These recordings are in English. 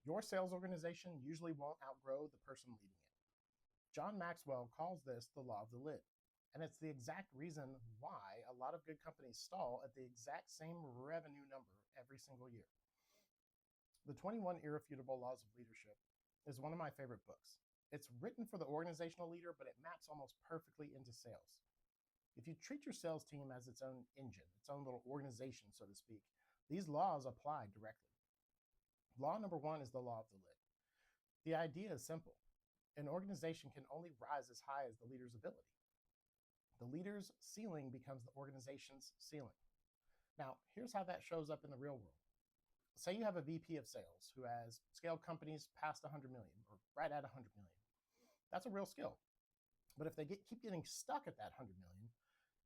Your sales organization usually won't outgrow the person leading it. John Maxwell calls this the law of the lid. And it's the exact reason why a lot of good companies stall at the exact same revenue number every single year. The 21 Irrefutable Laws of Leadership is one of my favorite books. It's written for the organizational leader, but it maps almost perfectly into sales. If you treat your sales team as its own engine, its own little organization, so to speak, these laws apply directly. Law number one is the law of the lid. The idea is simple. An organization can only rise as high as the leader's ability. The leader's ceiling becomes the organization's ceiling. Now, here's how that shows up in the real world. Say you have a VP of sales who has scaled companies past 100 million or right at 100 million. That's a real skill. But if they keep getting stuck at that 100 million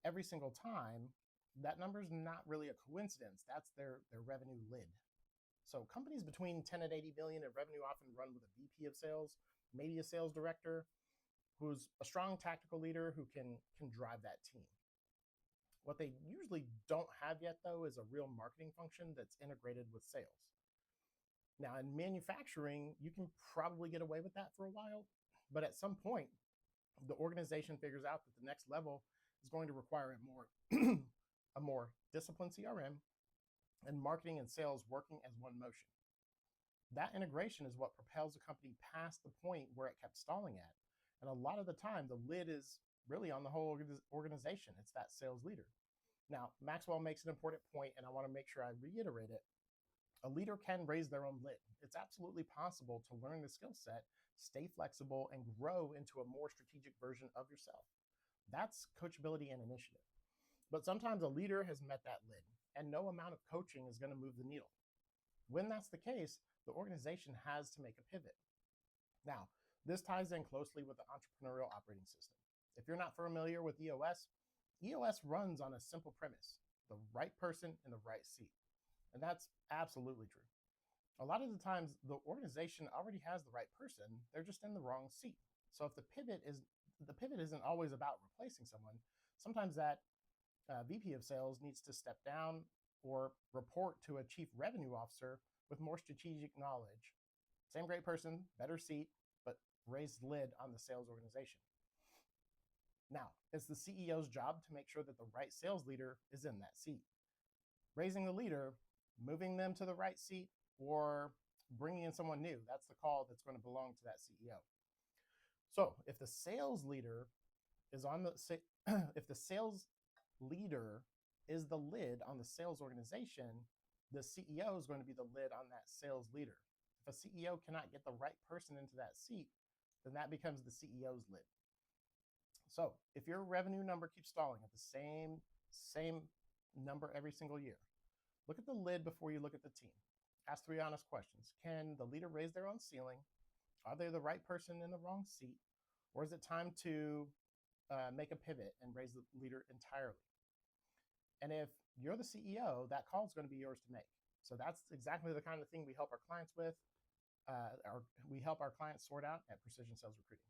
every single time, that number is not really a coincidence. That's their revenue lid. So companies between 10 and 80 million in revenue often run with a VP of sales, maybe a sales director, who's a strong tactical leader who can drive that team. What they usually don't have yet, though, is a real marketing function that's integrated with sales. Now, in manufacturing, you can probably get away with that for a while, but at some point, the organization figures out that the next level is going to require a more disciplined CRM and marketing and sales working as one motion. That integration is what propels a company past the point where it kept stalling at. And a lot of the time, the lid is really on the whole organization. It's that sales leader. Now, Maxwell makes an important point, and I want to make sure I reiterate it. A leader can raise their own lid. It's absolutely possible to learn the skill set, stay flexible, and grow into a more strategic version of yourself. That's coachability and initiative. But sometimes a leader has met that lid, and no amount of coaching is going to move the needle. When that's the case, the organization has to make a pivot. Now, this ties in closely with the Entrepreneurial Operating System. If you're not familiar with EOS, EOS runs on a simple premise: the right person in the right seat. And that's absolutely true. A lot of the times, the organization already has the right person, they're just in the wrong seat. So if the pivot isn't always about replacing someone, sometimes that VP of sales needs to step down or report to a chief revenue officer with more strategic knowledge. Same great person, better seat, but raised lid on the sales organization. Now, it's the CEO's job to make sure that the right sales leader is in that seat. Raising the leader, moving them to the right seat, or bringing in someone new, that's the call that's going to belong to that CEO. So if the sales leader is on the if the sales leader is the lid on the sales organization, the CEO is going to be the lid on that sales leader. If a CEO cannot get the right person into that seat, then that becomes the CEO's lid. So if your revenue number keeps stalling at the same number every single year, look at the lid before you look at the team. Ask 3 honest questions. Can the leader raise their own ceiling? Are they the right person in the wrong seat? Or is it time to make a pivot and raise the leader entirely? And if you're the CEO, that call is going to be yours to make. So that's exactly the kind of thing we help our clients with, or we help our clients sort out at Precision Sales Recruiting.